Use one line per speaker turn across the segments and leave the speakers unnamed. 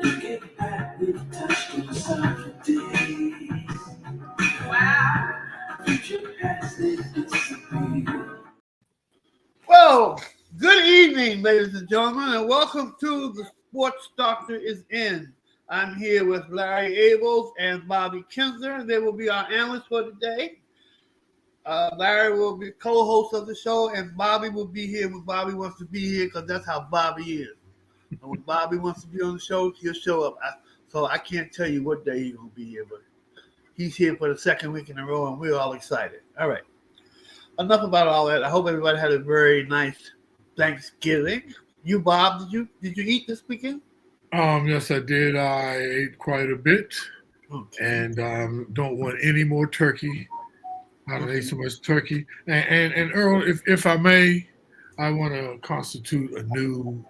You get back with a touch to the sound of day. Wow. Future past it disappear. Well, good evening, ladies and gentlemen, and welcome to The Sports Doctor is In. I'm here with Larry Abels and Bobby Kinzer. They will be our analysts for today. Larry will be co-host of the show, and Bobby will be here when Bobby wants to be here because that's how Bobby is. And when Bobby wants to be on the show, he'll show up. So I can't tell you what day he's going to be here, but he's here for the second week in a row, and we're all excited. All right. Enough about all that. I hope everybody had a very nice Thanksgiving. You, Bob, did you eat this weekend?
Yes, I did. I ate quite a bit, and don't want any more turkey. I don't eat so much turkey. And Earl, if I may, I want to constitute a new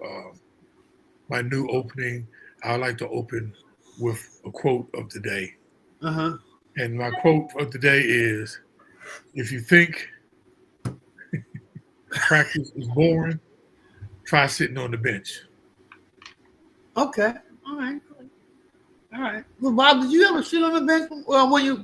my new opening. I would like to open with a quote of the day. And my quote of the day is, if you think practice is boring, try sitting on the bench.
Okay. All right. Well, Bob, did you ever sit on the bench? Well, when you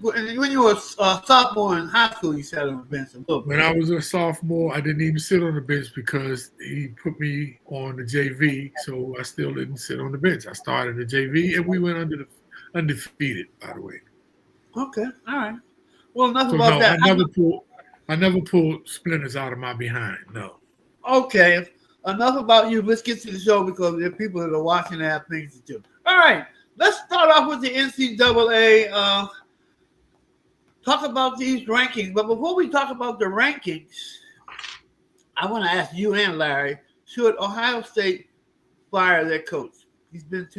were a sophomore in high school, you sat on the bench a little bit.
When I was a sophomore, I didn't even sit on the bench because he put me on the JV, so I still didn't sit on the bench. I started the JV, and we went undefeated, by the way.
Okay. All right. Well, enough about that.
I never pulled splinters out of my behind. No.
Okay. Enough about you. Let's get to the show because there are people that are watching that have things to do. All right. Let's start off with the NCAA. Talk about these rankings. But before we talk about the rankings, I want to ask you and Larry, should Ohio State fire their coach? He's been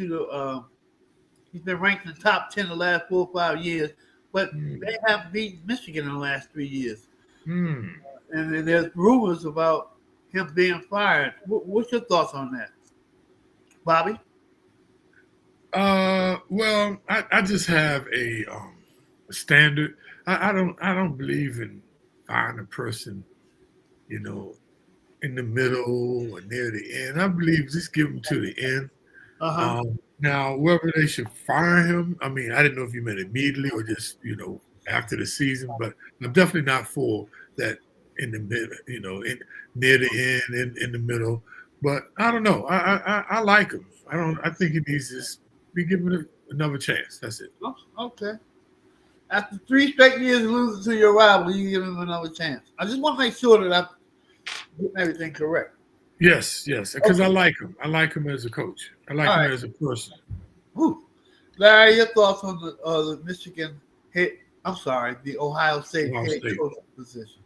ranked in the top 10 the last 4 or 5 years, but they haven't beaten Michigan in the last 3 years. And there's rumors about him being fired. What's your thoughts on that, Bobby?
Well, I just have a standard. I don't believe in firing a person, in the middle or near the end. I believe just give him to the end. Now, whether they should fire him, I mean, I didn't know if you meant immediately or just after the season, but I'm definitely not for that in the middle, near the end, in the middle. But I don't know. I like him. I think he needs to be given another chance. That's it.
Okay. After 3 straight years of losing to your rival, you give him another chance. I just want to make sure that I'm getting everything correct.
Yes, because I like him. I like him as a coach. I like him as a person.
Larry, your thoughts on the Michigan the Ohio State head coach position?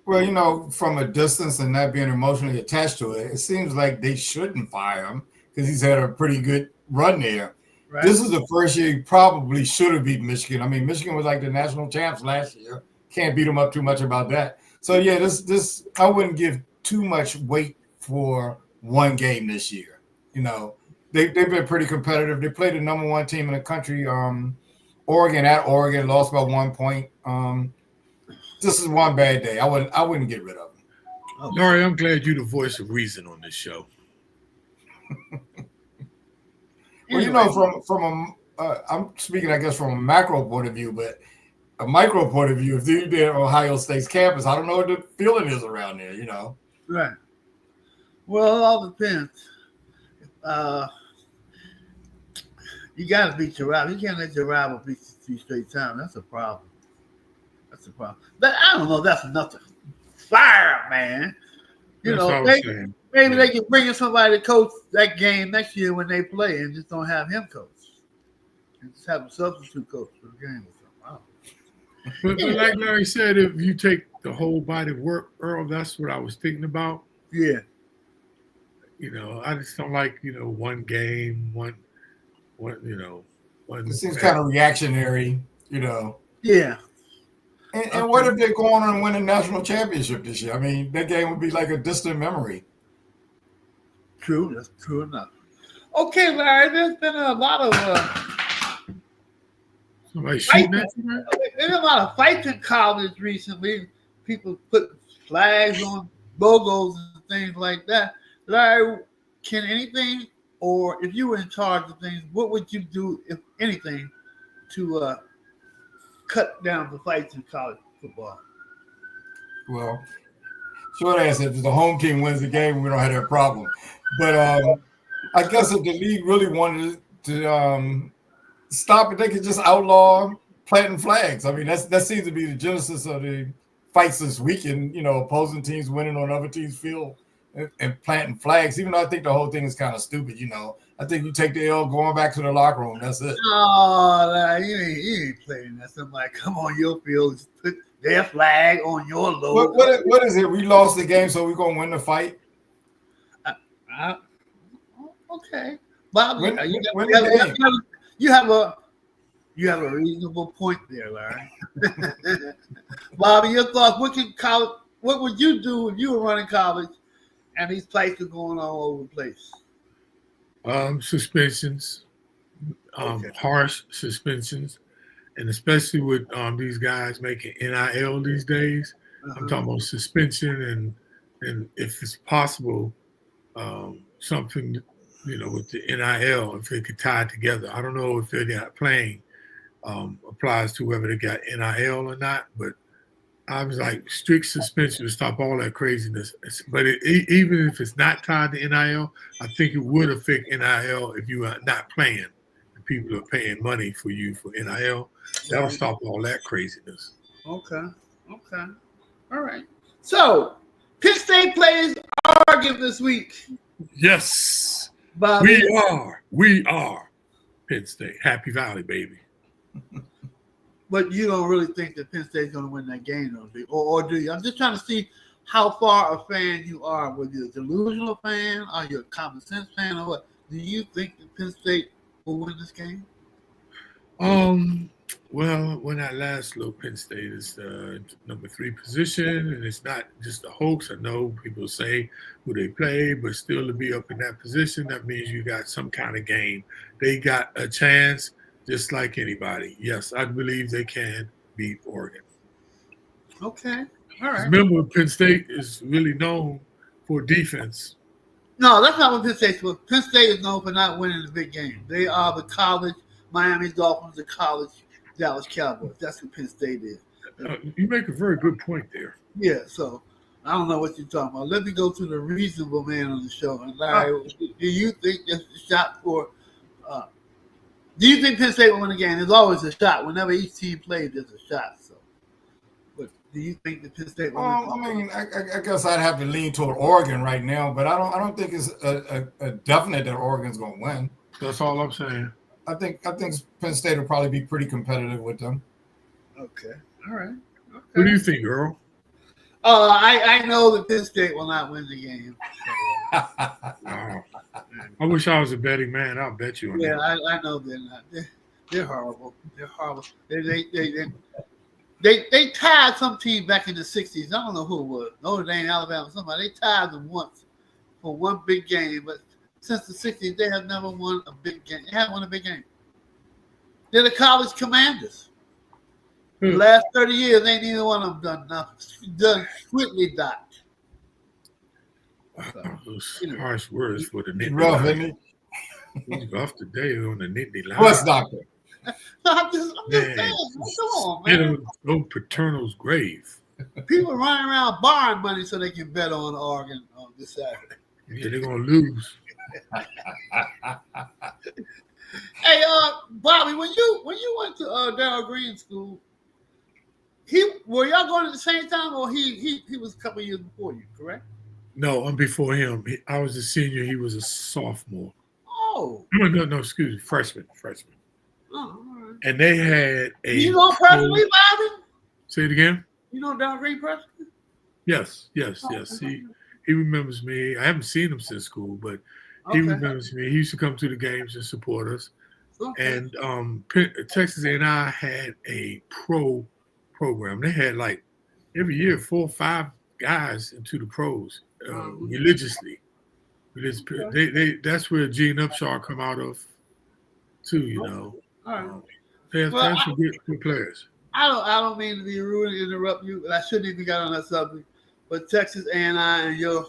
Well, from a distance and not being emotionally attached to it, it seems like they shouldn't fire him because he's had a pretty good run there. Right. This is the first year he probably should have beat Michigan. I mean, Michigan was like the national champs last year. Can't beat them up too much about that. So, yeah, this I wouldn't give too much weight for one game this year. They've been pretty competitive. They played the number 1 team in the country, Oregon, lost by 1 point. This is one bad day. I wouldn't get rid of him.
Larry, I'm glad you're the voice of reason on this show.
Well, I'm speaking, I guess, from a macro point of view, but a micro point of view, if you're there on Ohio State's campus, I don't know what the feeling is around there,
Right. Well, it all depends. You got to beat your rival. You can't let your rival beat you 3 straight times. That's a problem. But I don't know. That's enough to fire, man. Maybe they can bring in somebody to coach that game next year when they play and just don't have him coach. And just have a substitute coach for the game or something.
But like Larry said, if you take the whole body of work, Earl, that's what I was thinking about.
Yeah.
I
just don't like, one game, one.
It seems kind of reactionary,
Yeah.
And what if they're going on and win a national championship this year? I mean, that game would be like a distant memory.
True. That's true enough. Okay, Larry, there's been a lot of
somebody shooting at you,
man? There's a lot of fights in college recently. People put flags on logos and things like that. Larry, can anything or if you were in charge of things, what would you do, if anything, to cut down the fights in college football?
Well, short answer: if the home team wins the game, we don't have that problem. But I guess if the league really wanted to stop it, they could just outlaw planting flags. I mean, that seems to be the genesis of the fights this weekend. Opposing teams winning on other teams' field and planting flags. Even though I think the whole thing is kind of stupid. I think you take the L going back to the locker room. That's it.
Oh, nah, you ain't playing that. Somebody come on your field, put their flag on your logo.
What is it? We lost the game, so we're gonna win the fight.
Okay, Bob, you have a reasonable point there, Larry. Bobby, your thoughts? What would you do if you were running college and these fights are going all over the place?
Suspensions, harsh suspensions, and especially with these guys making NIL these days. I'm talking about suspension and if it's possible, something with the NIL, if they could tie it together. I don't know if they're not playing applies to whether they got NIL or not, but I was like strict suspension to stop all that craziness. But even if it's not tied to NIL, I think it would affect NIL if you are not playing and people are paying money for you for NIL. That'll stop all that craziness.
Okay. All right. So, Penn State plays Oregon this week.
Yes.
Bobby.
We are Penn State. Happy Valley, baby.
But you don't really think that Penn State's going to win that game, though, or do you? I'm just trying to see how far a fan you are. Whether you're a delusional fan, or you're a common sense fan, or what? Do you think that Penn State will win this game?
Well, when I last looked, Penn State is the number 3 position, and it's not just a hoax. I know people say who they play, but still to be up in that position, that means you got some kind of game. They got a chance just like anybody. Yes, I believe they can beat Oregon.
Okay, all right.
Remember, Penn State is really known for defense.
No, that's not what Penn State's for. Penn State is known for not winning the big game. They are the college Miami Dolphins, the college Dallas Cowboys. That's what Penn State is.
You make a very good point there.
Yeah, so I don't know what you're talking about. Let me go to the reasonable man on the show. And Larry, do you think there's a shot for do you think Penn State will win the game? There's always a shot. Whenever each team plays, there's a shot. So, but do you think that Penn State will win?
I mean, I guess I'd have to lean toward Oregon right now, but I don't think it's a definite that Oregon's going to win.
That's all I'm saying.
I think Penn State will probably be pretty competitive with them.
Okay. All right. Okay.
What do you think, Earl?
I know that Penn State will not win the game.
Wow. I wish I was a betting man. I'll bet you on that.
I know they're not. They're horrible. They're horrible. They tied some team back in the 60s. I don't know who it was. Notre Dame, Alabama, somebody. They tied them once for one big game, but since the 60s, they have never won a big game. They haven't won a big game. They're the college commanders. The last 30 years, ain't neither one of them done nothing. Done swiftly dot.
Wow, those harsh words for the Nittany
rough,
line.
isn't it?
He's rough today on the Nittany line.
What's doctor?
I'm just saying. Come on, man.
Go Paternal's grave.
People running around borrowing money so they can bet on Oregon on this Saturday.
Yeah, they're gonna lose.
Hey, Bobby, when you went to Darryl Green School, were y'all going at the same time, or he was a couple years before you, correct?
No, I'm before him. I was a senior. He was a sophomore.
Oh.
No, excuse me, freshman.
Oh, all right.
And they had a.
You know personally, Bobby?
Say it again.
You know Darryl Green personally?
Yes. He remembers me. I haven't seen him since school, but he remembers me. He used to come to the games and support us. Okay. And Texas A&I had a pro program. They had like every year 4 or 5 guys into the pros religiously. That's where Gene Upshaw come out of too. You know, they have some good players.
I don't mean to be rude and interrupt you, but I shouldn't even got on that subject. But Texas A&I and your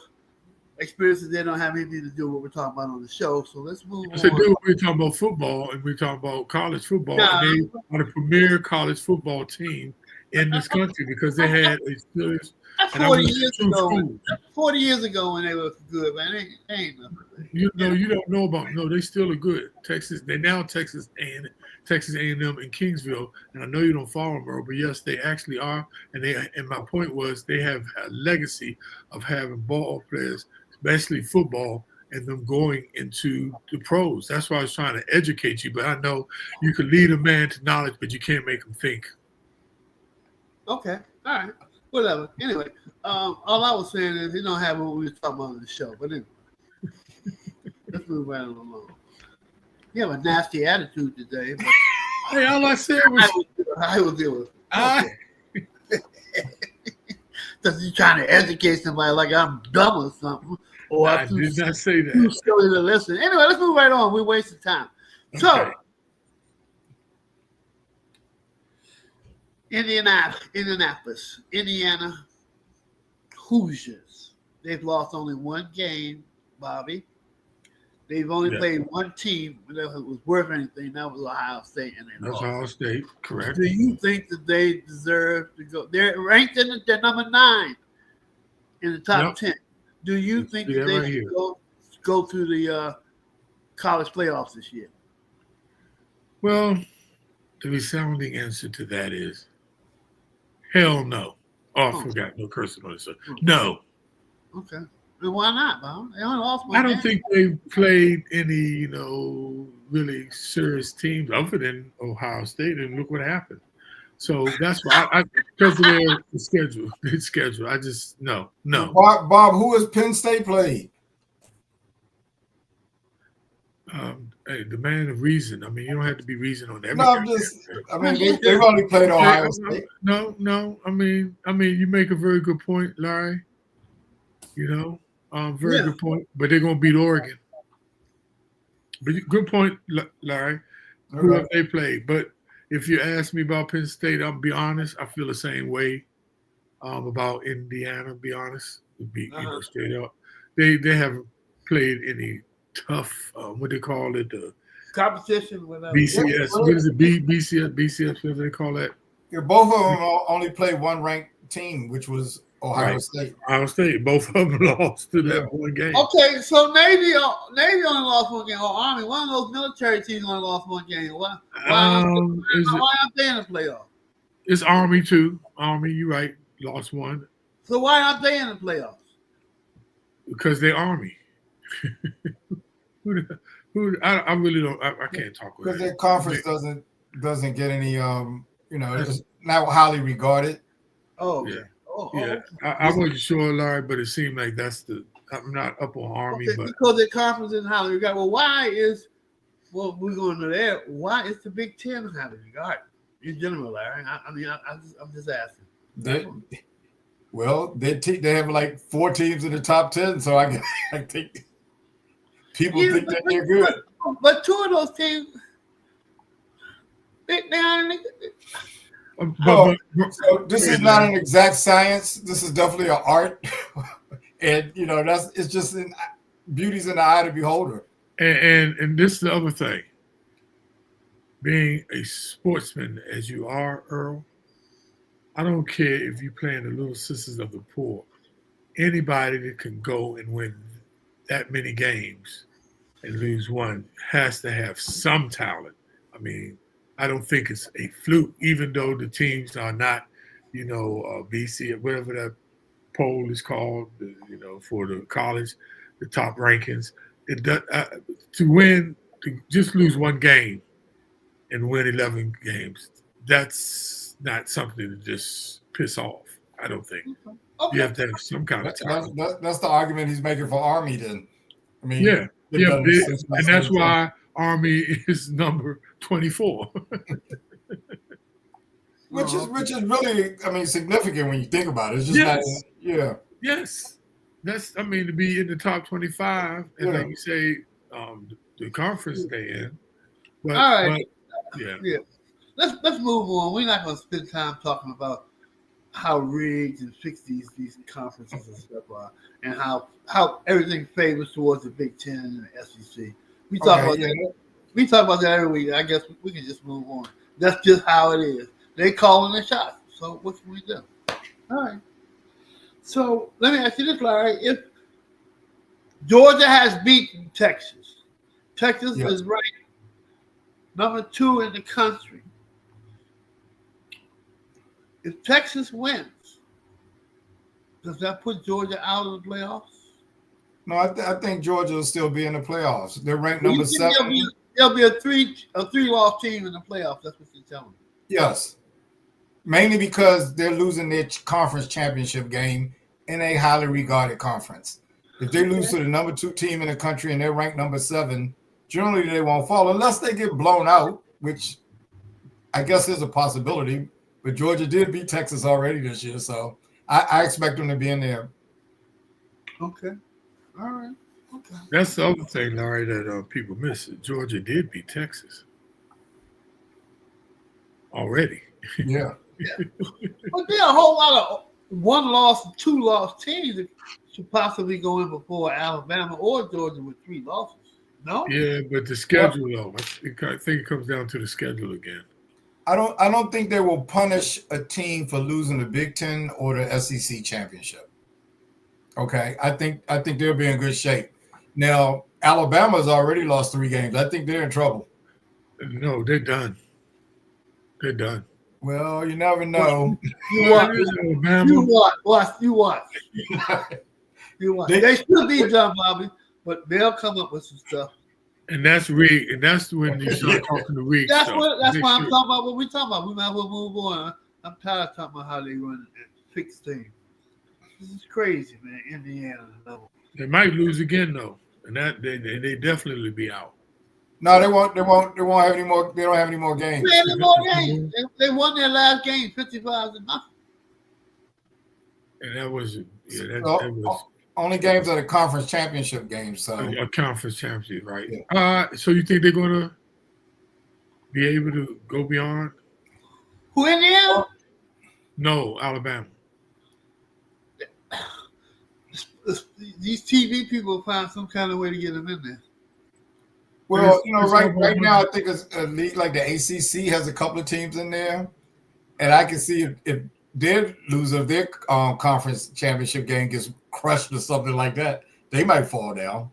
experiences that don't have anything to do with what we're talking about on the show. So let's move
So,
on.
dude, we're talking about football and we're talking about college football.
Nah.
And they are the premier college football team in this country because they had a serious.
That's
And
40
I went
years
to two
ago.
schools.
40 years ago when they were good, man. They ain't nothing.
You know, you don't know about. No, they still are good. Texas, they now Texas A&M in Kingsville, and I know you don't follow them, Earl, but yes, they actually are. And my point was they have a legacy of having ball players, especially football, and them going into the pros. That's why I was trying to educate you. But I know you can lead a man to knowledge, but you can't make him think.
Okay, all right, whatever. Anyway, all I was saying is you don't have what we were talking about on the show, but anyway. Let's move right along. You have a nasty attitude today. But
Hey, all I said was
I will deal with it. Because you're trying to educate somebody like I'm dumb or something. Or
I did not say that.
Too silly to listen. Anyway, let's move right on. We're wasting time. So, Indianapolis, Indiana Hoosiers. They've lost only one game, Bobby. They've only played one team that was worth anything. That was Ohio State, and they lost.
Ohio State, correct.
Do you think that they deserve to go? They're ranked they're number 9 in the top 10. Do you think that they should go through the college playoffs this year?
Well, the resounding answer to that is hell no. Oh, I forgot. No cursing on this. No.
Okay. And why not, Bob? They only lost one
I don't
game.
think they played any, really serious teams other than Ohio State, and look what happened. So that's why because of their schedule. I just no.
Bob, who has Penn State played?
Hey, the man of reason. I mean, you don't have to be reason on everything.
No, they've only played Ohio State.
No. I mean, you make a very good point, Larry. Very good point. But they're gonna beat Oregon. But good point, Larry. Who have they played? But if you ask me about Penn State, I'll be honest. I feel the same way about Indiana. Be honest, to be straight up. They haven't played any tough. What they call it?
Competition.
BCS. What is it? BCS. What do they call that?
Yeah, both of them only played one ranked team, which was Ohio State.
Ohio State. Both of them lost to that one game.
Okay, so Navy only lost one game, or Army. One of those military teams only lost one game. Why aren't they in the playoff?
It's Army too. Army, you're right. Lost one.
So why aren't they in the playoffs?
Because they're Army. I really don't. I can't talk with
because their conference doesn't get any. It's not highly regarded.
Oh, okay.
Yeah. I wasn't sure, Larry, but it seemed like I'm not up on Army, but
because the conference isn't highly regarded. Well, we're going to there. Why is the Big Ten highly regarded in general, Larry? I'm just asking.
They have like 4 teams in the top 10, so I think people think that they're good.
But 2 of those teams,
so this is not an exact science. This is definitely an art, and it's just beauty's in the eye of the beholder.
And this is the other thing. Being a sportsman as you are, Earl, I don't care if you're playing the Little Sisters of the Poor. Anybody that can go and win that many games and lose one has to have some talent. I mean, I don't think it's a fluke, even though the teams are not, BC or whatever that poll is called, for the college, the top rankings. To just lose one game and win 11 games, that's not something to just piss off, I don't think. Okay. You have to have some kind of talent.
That's the argument he's making for Army then. I mean,
and that's why Army is number 24.
which is really, significant when you think about it. It's just
Yes. That's, to be in the top 25, and like you say, the conference they in. But,
all right. Let's move on. We're not going to spend time talking about how rigged and fixed these conferences and stuff are, and how everything favors towards the Big Ten and the SEC. We talk about that. We talk about that every week. I guess we can just move on. That's just how it is. They calling the shots. So what can we do? All right. So let me ask you this, Larry. If Georgia has beaten Texas, Texas is ranked number 2 in the country. If Texas wins, does that put Georgia out of the playoffs?
No, I think Georgia will still be in the playoffs. They're ranked number 7.
There'll be a three-loss team in the playoffs. That's what you're telling me.
Yes. Mainly because they're losing their conference championship game in a highly regarded conference. If they lose to the number 2 team in the country and they're ranked number 7, generally they won't fall unless they get blown out, which I guess is a possibility. But Georgia did beat Texas already this year, so I expect them to be in there.
Okay. All right. Okay.
That's the other thing, Larry, that people miss. Georgia did beat Texas already.
Yeah.
But there are a whole lot of 1-loss, 2-loss teams that should possibly go in before Alabama or Georgia with 3 losses. No?
Yeah, but the schedule, though, I think it comes down to the schedule again.
I don't think they will punish a team for losing the Big Ten or the SEC championship. Okay, I think they'll be in good shape. Now, Alabama's already lost 3 games. I think they're in trouble.
No, they're done. They're done.
Well, you never know.
You watch. They should be done, Bobby, but they'll come up with some stuff.
And that's rigged. And that's when you start talking to rigged
That's
stuff.
why I'm talking about what we're talking about. We might as well move on. I'm tired of talking about how they run and fix things. This is crazy, man. Indiana level.
They might lose again though, and that they definitely be out.
No, they won't have any more. They don't have any more games.
They won their last game 55-0.
And that was that was
only games are the conference championship games. So
a conference championship, right?
Yeah.
So you think they're going to be able to go beyond?
Who, Indiana?
No, Alabama.
These TV people will find some kind of way to get them in there.
Well, right now, I think it's a league like the ACC has a couple of teams in there, and I can see if their loser of their conference championship game gets crushed or something like that, they might fall down.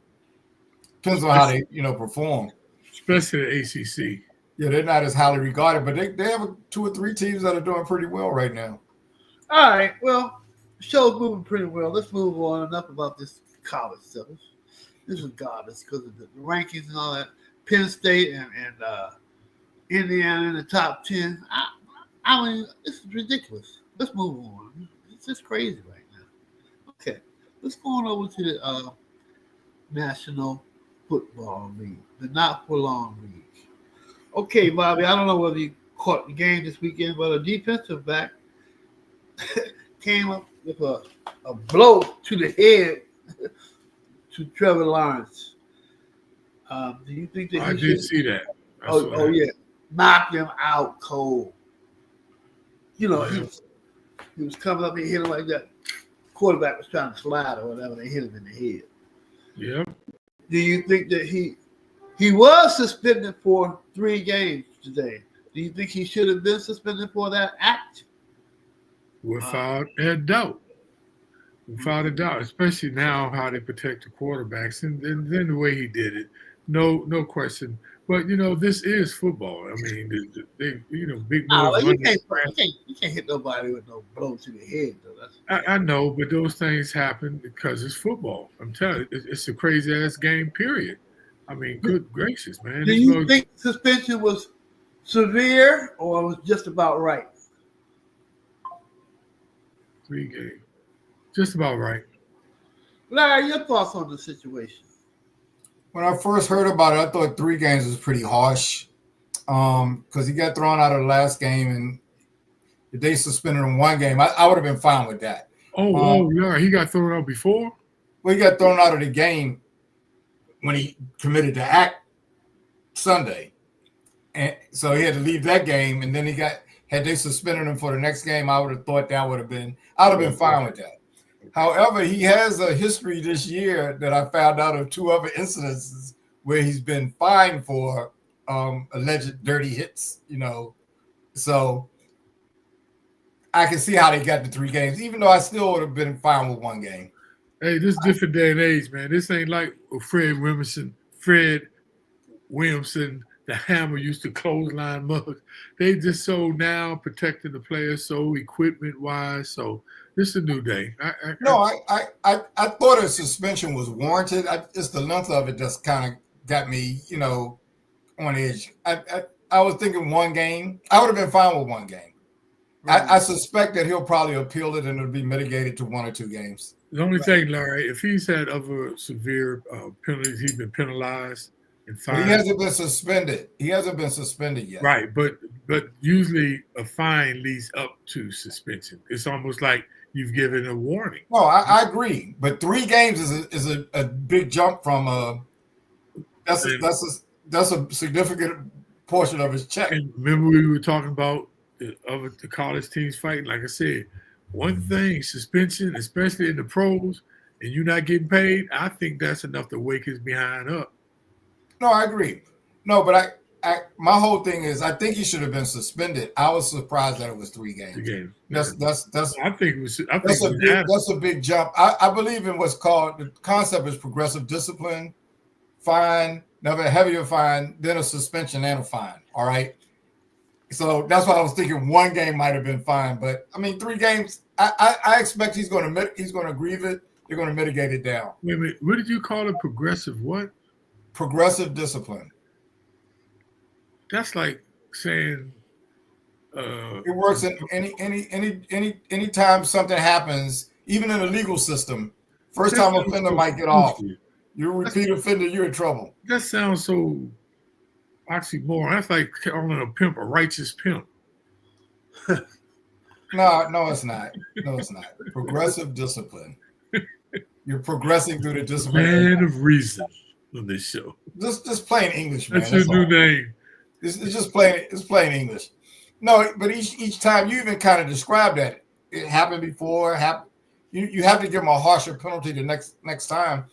Depends on how they perform.
Especially the ACC.
Yeah, they're not as highly regarded, but they have 2 or 3 teams that are doing pretty well right now.
All right, well, the show's moving pretty well. Let's move on. Enough about this college stuff. This is garbage because of the rankings and all that. Penn State and Indiana in the top 10. I mean, this is ridiculous. Let's move on. It's just crazy right now. Okay, let's go on over to the National Football League, the Not For Long League. Okay, Bobby, I don't know whether you caught the game this weekend, but a defensive back came up with a blow to the head to Trevor Lawrence. Do you think that
I did see that?
Oh yeah, knocked him out cold. He was coming up and hit him like that. Quarterback was trying to slide or whatever. They hit him in the head.
Yep.
Do you think that he was suspended for 3 games today? Do you think he should have been suspended for that act?
Without a doubt. Without a doubt, especially now how they protect the quarterbacks and then the way he did it. No question. But this is football. I mean, they big boys.
You can't hit nobody with no blow to the head, though.
I know, but those things happen because it's football. I'm telling you, it's a crazy ass game. Period. I mean, good gracious, man.
Do you think suspension was severe or was just about right?
3 games, just about right.
Larry, your thoughts on the situation?
When I first heard about it, I thought 3 games was pretty harsh because he got thrown out of the last game, and if they suspended him 1 game, I would have been fine with that.
Yeah, he got thrown out before?
Well, he got thrown out of the game when he committed the act Sunday. And so he had to leave that game, and then he Had they suspended him for the next game, I would have thought that would have been. I'd have been fine with that. However, he has a history this year that I found out of 2 other incidences where he's been fined for alleged dirty hits. So I can see how they got the 3 games, even though I still would have been fine with 1 game.
Hey, this is different day and age, man. This ain't like Fred Williamson, the Hammer used to clothesline mugs. They just so now protecting the players, so equipment wise. So this is a new day.
I thought a suspension was warranted. It's the length of it that's kind of got me, on edge. I was thinking 1 game. I would have been fine with 1 game. Right. I suspect that he'll probably appeal it and it'll be mitigated to 1 or 2 games.
The only thing, Larry, if he's had other severe penalties, he's been penalized and fined.
But he hasn't been suspended. He hasn't been suspended yet.
Right, but usually a fine leads up to suspension. It's almost like you've given a warning.
No, I agree. But 3 games is a big jump from that's a significant portion of his check.
And remember we were talking about the college teams fighting. Like I said, one thing, suspension, especially in the pros, and you're not getting paid, I think that's enough to wake his behind up.
No, I agree. No, but my whole thing is I think he should have been suspended. I was surprised that it was 3 games.
3 games.
That's
I think it was.
That's a big jump. I believe in what's called, the concept is progressive discipline, fine, never heavier fine, then a suspension and a fine. All right. So that's why I was thinking 1 game might have been fine, but I mean 3 games. I expect he's going to grieve it. They're going to mitigate it down.
Wait a minute. What did you call it? Progressive what?
Progressive discipline.
That's like saying
it works in any time something happens, even in the legal system. First time offender might get off. You're a repeat offender, you're in trouble.
That sounds so oxymoron. That's like calling a pimp a righteous pimp.
No, it's not. No, it's not. Progressive discipline. You're progressing through the discipline.
Man of reason on this show.
Just plain English, man.
That's your new name.
It's just plain. It's plain English. No, but each time you even kind of describe that it happened before. You have to give them a harsher penalty the next time.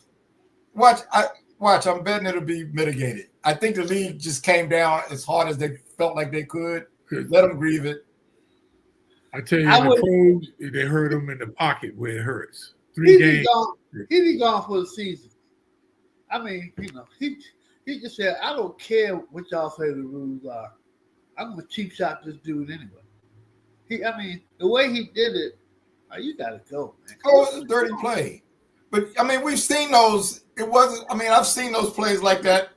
Watch. I'm betting it'll be mitigated. I think the league just came down as hard as they felt like they could. Let them grieve it.
I tell you, the pros, they hurt them in the pocket where it hurts. 3 games.
He'd be gone for the season. I mean, he just said, I don't care what y'all say the rules are. I'm going to cheap shot this dude anyway. The way he did it, you got to go, man.
Oh, it's a dirty play. But, I mean, we've seen those. I've seen those plays like that.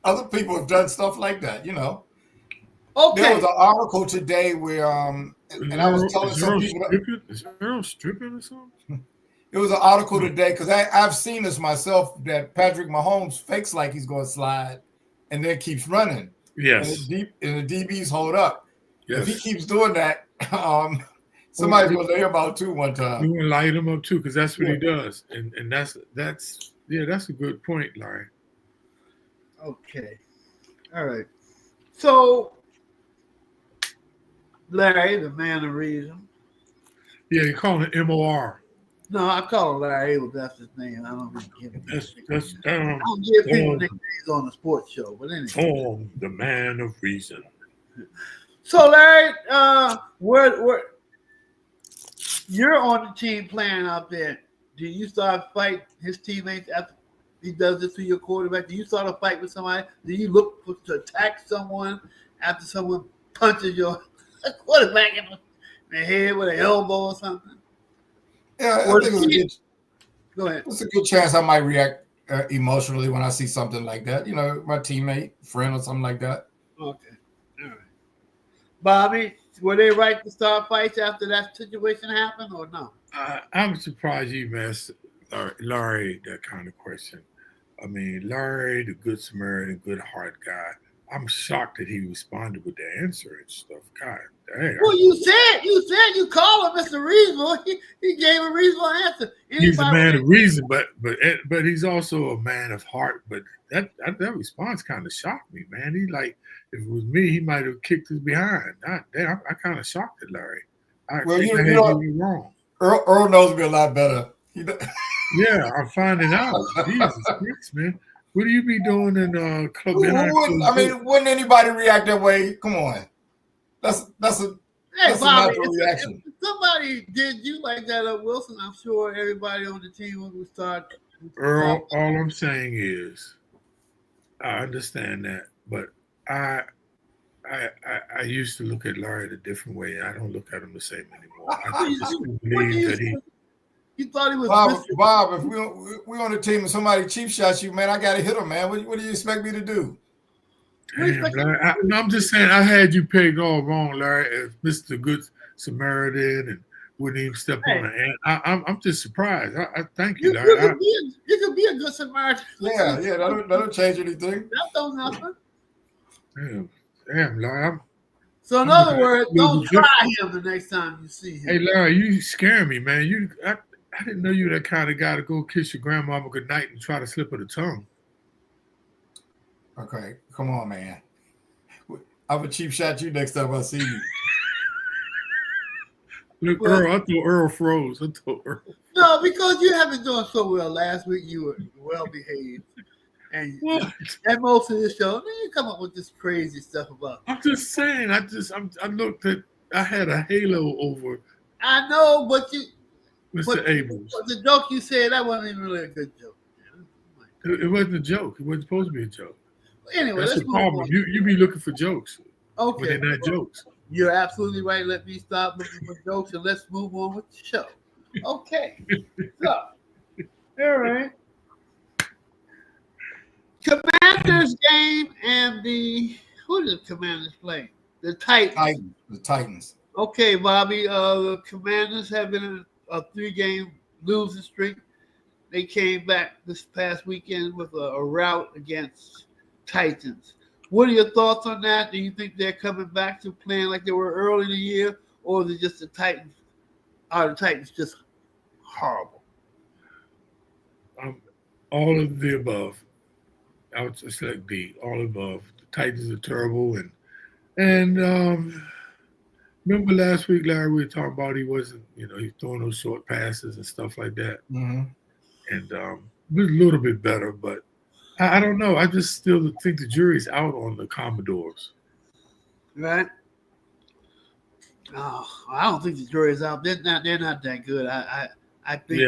Other people have done stuff like that, Okay. There was an article today where, and I was telling some people.
Is Earl stripping or something?
It was an article today because I've seen this myself that Patrick Mahomes fakes like he's going to slide and then keeps running.
Yes.
And the DBs hold up.
Yes.
If he keeps doing that, somebody's going to lay him out too one time.
You want to light him up too because that's what he does. And that's a good point, Larry.
Okay. All right. So, Larry, the man of reason.
Yeah, you call him MOR.
No, I call him Larry, but that's his name. I don't really give him
I
don't give people nicknames on a sports show, but anyway.
The man of reason.
So, Larry, where you're on the team playing out there. Do you start fighting his teammates after he does this to your quarterback? Do you start a fight with somebody? Do you look to attack someone after someone punches your quarterback in the head with an elbow or something?
Yeah, I think
go ahead.
It's a good chance I might react emotionally when I see something like that. My teammate, friend, or something like that.
Okay, all right. Bobby, were they right to start fights after that situation happened, or no?
I'm surprised you asked Larry that kind of question. I mean, Larry, the good Samaritan, good heart guy, I'm shocked that he responded with the answer and stuff. God dang.
Well, you said you called him Mr. Reasonable. He gave a reasonable answer.
He's a man of reason, but he's also a man of heart. But that response kind of shocked me, man. He like, if it was me, he might have kicked his behind. God damn, I kind of shocked at Larry. I think I had you wrong.
Earl knows me a lot better.
Yeah, I'm finding out. Jesus Christ, man. What do you be doing in club?
Wouldn't anybody react that way? Come on, that's a natural reaction.
If somebody did you like that at Wilson, I'm sure everybody on the team would start.
Earl, all I'm saying is, I understand that, but I used to look at Larry a different way. I don't look at him the same anymore. I just believe that he.
You thought he was
Bob, if we on the team and somebody cheap shots you, man, I gotta hit him, man. What do you expect me to do?
Damn, Larry, I'm just saying I had you pegged all wrong, Larry, as Mr. Good Samaritan and wouldn't even step on the hand. I'm just surprised. I thank you, Larry.
You could be a good Samaritan.
Yeah, that'll change anything.
That don't nothing.
Damn, Larry.
So in other words, don't try him the next time you see him.
Hey, Larry, you scare me, man. I didn't know you were that kind of guy to go kiss your grandmama goodnight and try to slip her the tongue.
Okay, come on, man. I would cheap shot you next time I see you.
Look, Earl, I thought Earl froze.
No, because you haven't done so well. Last week you were well behaved. And most of this show, then you come up with this crazy stuff about.
I'm just saying, I looked at, I had a halo over.
I know, but you.
Mr. Abrams.
But the joke you said, that wasn't even really a good joke.
It wasn't a joke. It wasn't supposed to be a joke.
Anyway,
that's the problem. You be looking for jokes.
Okay.
When they're not jokes.
You're absolutely right. Let me stop looking for jokes and let's move on with the show. Okay. So, all right. Commanders game and who did the Commanders play? The Titans.
The Titans.
Okay, Bobby. The Commanders have been a 3-game losing streak. They came back this past weekend with a rout against Titans. What are your thoughts on that? Do you think they're coming back to playing like they were early in the year, or is it just the Titans? Are the Titans just horrible?
All of the above. I would just like B. All above. The Titans are terrible, and remember last week, Larry, we were talking about he wasn't, he's throwing those short passes and stuff like that.
Mm-hmm.
And it was a little bit better, but I don't know. I just still think the jury's out on the Commodores.
Right? Oh, I don't think the jury's out. They're not that good. I think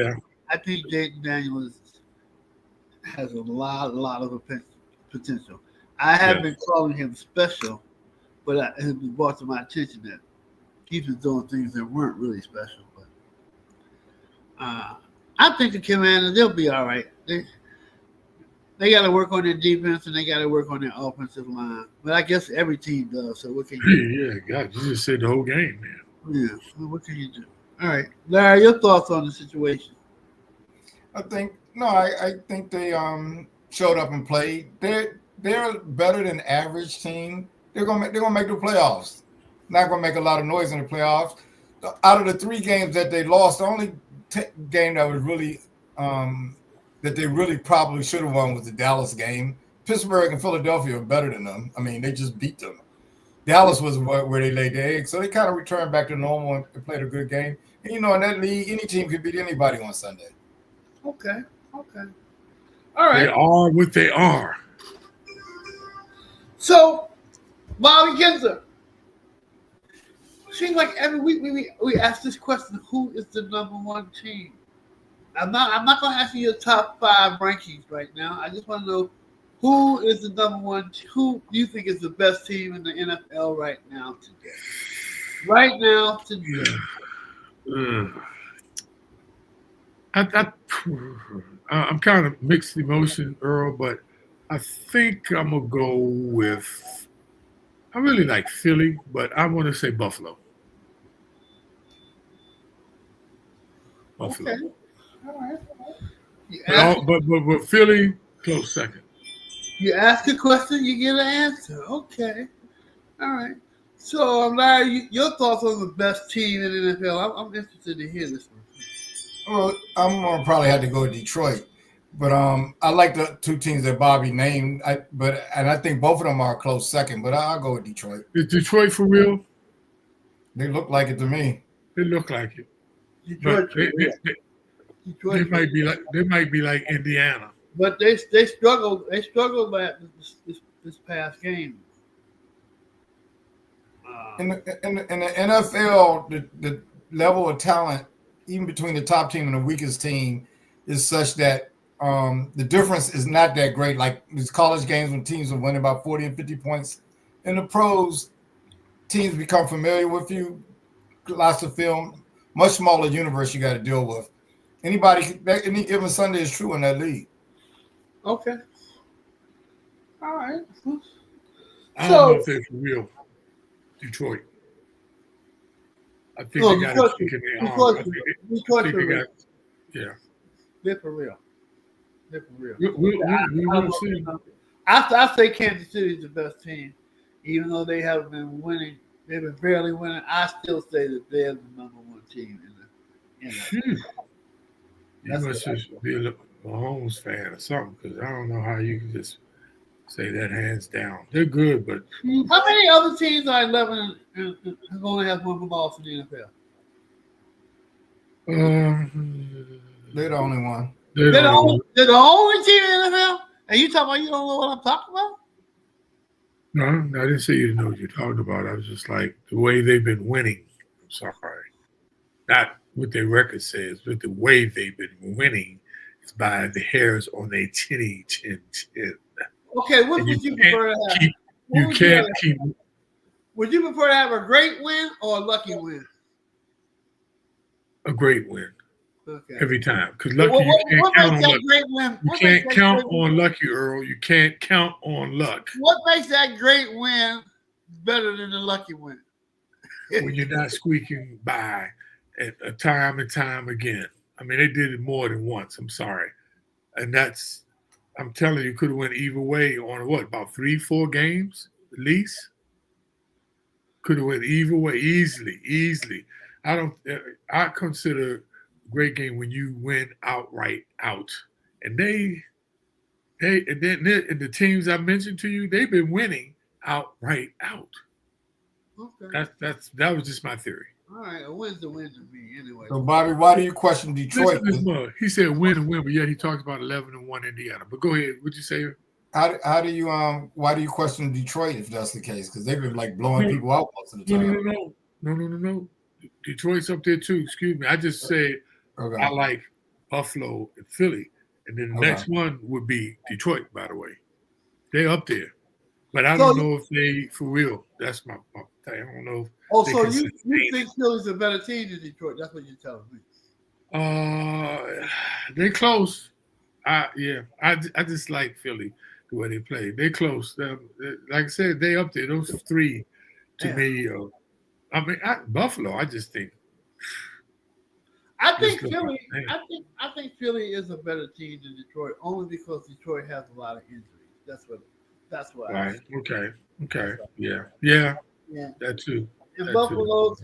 Jaden Daniels has a lot of potential. I have been calling him special, but it has been brought to my attention that he's been doing things that weren't really special. But I think the Commanders, they'll be all right. They got to work on their defense and they got to work on their offensive line. But I guess every team does. So what can you do?
Yeah, God, you just said the whole game, man.
Yeah, so what can you do? All right, Larry, your thoughts on the situation?
I think they showed up and played. They're better than average team. They're gonna make the playoffs. Not gonna make a lot of noise in the playoffs. Out of the 3 games that they lost, the only game that was really that they really probably should have won was the Dallas game. Pittsburgh and Philadelphia are better than them. I mean, they just beat them. Dallas was where they laid their eggs, so they kind of returned back to normal and played a good game. And in that league, any team could beat anybody on Sunday.
Okay. All right.
They are what they are.
So, Bobby Kinzer. Seems like every week we ask this question: who is the number 1 team? I'm not going to ask you your top 5 rankings right now. I just want to know who is the number 1. Who do you think is the best team in the NFL right now today?
I'm kind of mixed emotion, Earl, but I think I'm gonna go with. I really like Philly, but I want to say Buffalo. Buffalo.
Okay. All right.
But Philly, close second.
You ask a question, you get an answer. Okay. All right. So, Larry, your thoughts on the best team in the NFL? I'm interested to hear this one.
Well, I'm gonna probably have to go with Detroit, but I like the two teams that Bobby named. I think both of them are a close second, but I'll go with Detroit.
Is Detroit for real?
They look like it to me.
They look like it.
Detroit,
They might be like Indiana.
But they struggled. They struggled this past game.
In the NFL, the level of talent, even between the top team and the weakest team, is such that the difference is not that great. Like these college games when teams are winning about 40 and 50 points. In the pros, teams become familiar with you, lots of film, much smaller universe you got to deal with. Any given Sunday is true in that league.
Okay. All right.
I don't know if they're for real. Detroit. I think they got a kick in their arm. I think they got, yeah.
They're for real. They're for real.
We will see.
I say Kansas City is the best team, even though they haven't been winning. They've been barely winning. I still say that they're the number one team in the.
You must just be a Mahomes fan or something, because I don't know how you can just say that hands down. They're good, but
how many other teams are 11 and going to have one loss in the
NFL?
They're the only one.
They're the only team in the NFL? And you talking about you don't know what I'm talking about?
No, I didn't say you didn't know what you're talking about. I was just like, the way they've been winning. I'm sorry. Not what their record says, but the way they've been winning is by the hairs on their chin.
Okay, what would you prefer to have? Would you prefer to have a great win or a lucky win?
A great win.
Okay.
Every time. Because lucky, you can't count on luck. You can't count on lucky, Earl. You can't count on luck.
What makes that great win better than the lucky win?
When you're not squeaking by at time and time again. I mean, they did it more than once. I'm sorry. And that's, I'm telling you, could have went either way on what, about 3-4 games at least? Could have went either way easily. I consider a great game when you win outright out. And the teams I mentioned to you, they've been winning outright out.
Okay.
That was just my theory.
All right, a win's a win to me anyway.
So Bobby, why do you question Detroit?
He said win and win, but yet he talked about 11-1 Indiana. But go ahead, what'd you say?
How do you why do you question Detroit if that's the case? Because they've been like blowing people out most of the time.
No. Detroit's up there too. Excuse me. I just said I like Buffalo and Philly, and then the next one would be Detroit. By the way, they're up there, but I don't know if they for real. That's my thing. I don't know.
So you think Philly's a better team than Detroit? That's what you're telling me.
They're close. I just like Philly the way they play. They're close. Like I said, they up there. Those three to me. I mean, Buffalo. I just think.
I think Philly. I think Philly is a better team than Detroit, only because Detroit has a lot of injuries. That's what.
Right. Okay. Yeah. That too.
And Buffalo,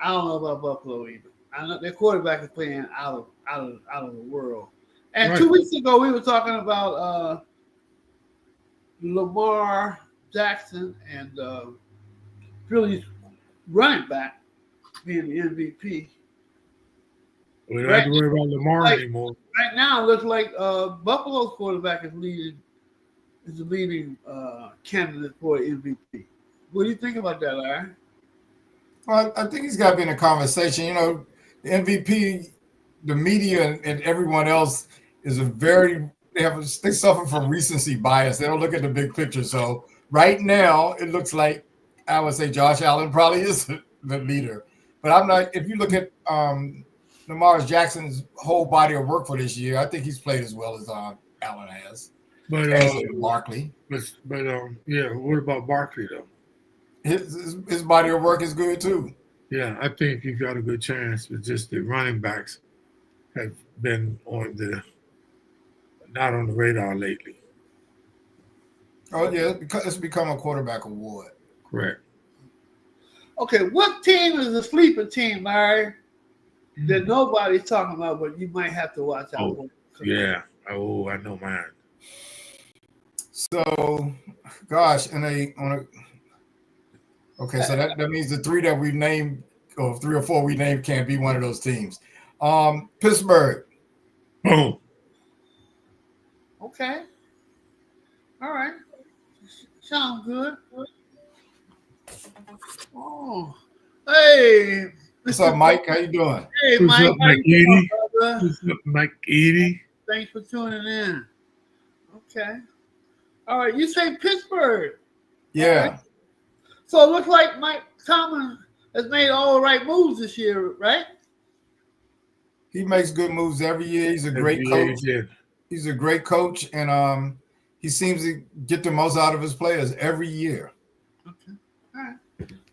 I don't know about Buffalo either. I know their quarterback is playing out of the world. And 2 weeks ago, we were talking about Lamar Jackson and Philly's running back being the MVP.
We don't have to worry about Lamar anymore.
Right now, it looks like Buffalo's quarterback is the leading candidate for MVP. What do you think about that, Larry?
Well, I think he's got to be in a conversation. You know, the MVP, the media, and everyone else is they suffer from recency bias. They don't look at the big picture. So right now, it looks like I would say Josh Allen probably is the leader. But I'm not. If you look at Lamar Jackson's whole body of work for this year, I think he's played as well as Allen has.
But
Barkley.
But what about Barkley though?
His body of work is good too.
Yeah, I think he's got a good chance. It's just the running backs have been on the not on the radar lately.
Oh yeah, because it's become a quarterback award.
Correct.
Okay, what team is a sleeper team, Larry, that nobody's talking about, but you might have to watch out for?
Yeah. Oh, I know mine.
So, gosh, okay, so that means the three that we named, or 3 or 4 we named, can't be one of those teams. Pittsburgh.
Boom.
Okay. All right. Sounds good. Oh. Hey.
What's up, Mike? How you doing?
Hey,
What's
Mike.
up, Mike Edie?
Brother?
What's up, Mike Edie?
Thanks for tuning in. Okay. All right. You say Pittsburgh.
Yeah.
Right. So it looks like Mike Tomlin has made all the right moves this year, right?
He makes good moves every year. He's a great coach. He's a great coach, and he seems to get the most out of his players every year.
Okay. All right.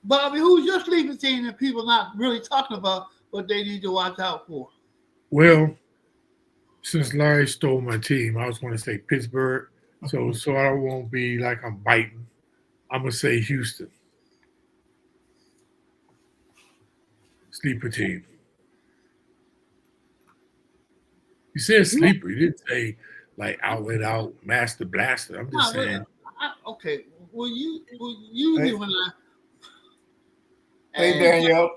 Bobby, who's your sleeping team that people not really talking about, but they need to watch out for?
Well, since Larry stole my team, I was going to say Pittsburgh. So I won't be like I'm biting. I'm going to say Houston. Sleeper team. You said sleeper. You didn't say like out, master blaster. I'm just saying.
Okay. Well, usually when I.
Hey, Danielle.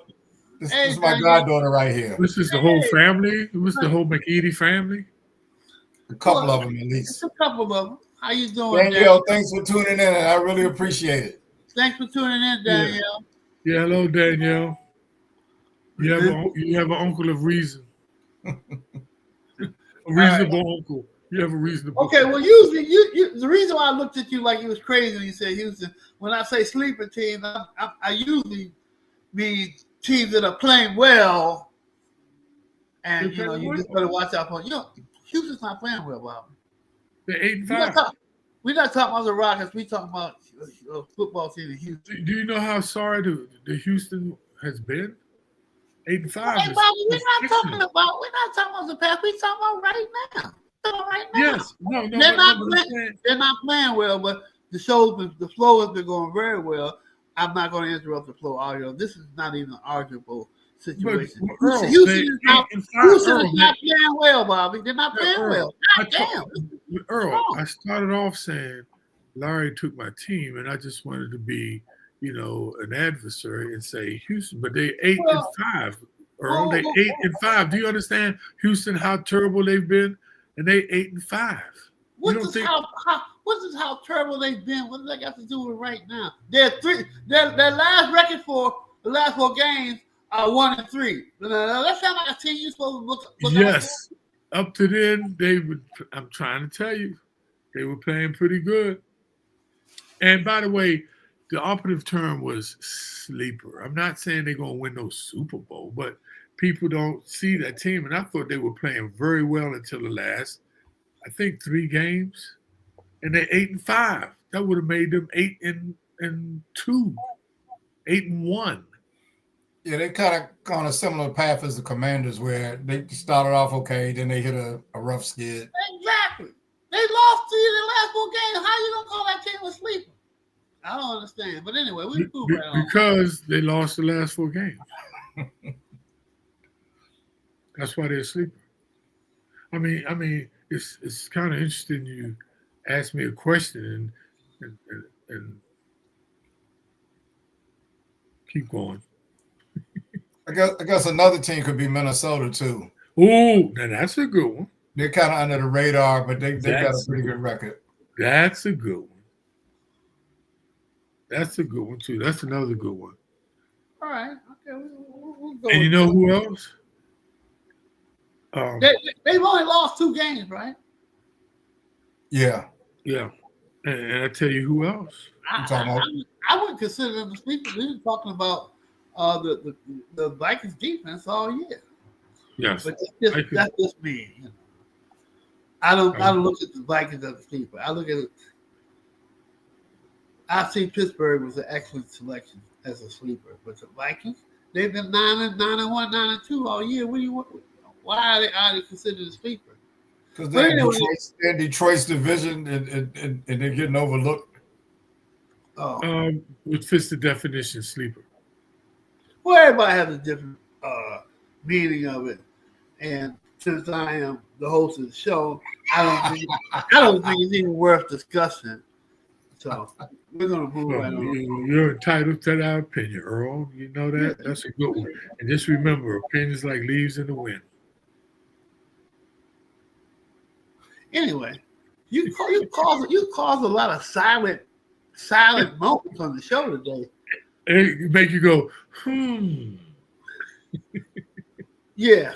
This is my goddaughter right here.
This is the whole family? This is the whole McEady family?
A couple of them, at least.
A couple of them. How you doing,
Danielle? Thanks for tuning in, and I really appreciate it.
Thanks for tuning in, Danielle.
Yeah, hello, Danielle. You have an uncle of reason. A reasonable uncle. You have a reasonable.
Okay, well, usually you the reason why I looked at you like you was crazy when you said Houston. When I say sleeper team, I usually mean teams that are playing well, and you just better watch out for. Houston's not playing well, Bob.
They're 8-5.
We're not talking about the Rockets. We're talking about football team in Houston.
Do you know how sorry the Houston has been? 8-5.
Hey, Bobby, we're not talking about the past. We're talking about right now.
Yes. No.
They're not playing well, but the flow has been going very well. I'm not going to interrupt the flow audio. This is not even an arguable situation.
Earl,
Houston is not playing well, Bobby. They're not playing well.
Earl, I started off saying Larry took my team, and I just wanted to be, an adversary and say Houston, but they 8-5. Earl, they 8-5. Do you understand, Houston, how terrible they've been? And they 8-5.
What is how terrible they've been? What does that got to do with right now? Their last record for the last 4 games are 1-3. That sounds like a team you're supposed to look
yes. Up to then, I'm trying to tell you, they were playing pretty good. And by the way, the operative term was sleeper. I'm not saying they're going to win no Super Bowl, but people don't see that team. And I thought they were playing very well until the last, I think, 3 games. And they're 8-5. That would have made them 8-2, 8-1.
Yeah, they kind of on a similar path as the Commanders, where they started off okay, then they hit a rough skid.
Exactly. They lost 3 of the last 4 games. How you gonna call that team a sleeper? I don't understand. But anyway, we move right on.
Because they lost the last 4 games. That's why they're a sleeper. I mean, it's kind of interesting. You ask me a question and keep going.
I guess another team could be Minnesota too.
Oh, now that's a good one.
They're kind of under the radar, but they got a pretty good record.
That's a good one. That's a good one too. That's another good one.
All right. Okay. We'll go.
And you know who else?
They've only lost 2 games, right?
Yeah.
Yeah. And I tell you who else?
I wouldn't consider them a sleeper. We were talking about the Vikings defense all year.
Yes.
But that's just me. I don't look at the Vikings as a sleeper. I look at it. I see Pittsburgh was an excellent selection as a sleeper, but the Vikings, they've been 9-1, 9-2 all year. Why are they considered a sleeper?
Because they're in Detroit's division and they're getting overlooked.
Oh. What fits the definition, sleeper?
Well, everybody has a different meaning of it. And since I am the host of the show, I don't think it's even worth discussing. So we're gonna move right on.
You're entitled to that opinion, Earl. You know that? Yeah. That's a good one. And just remember, opinions like leaves in the wind.
Anyway, you caused a lot of silent moments on the show today.
It make you go,
Yeah.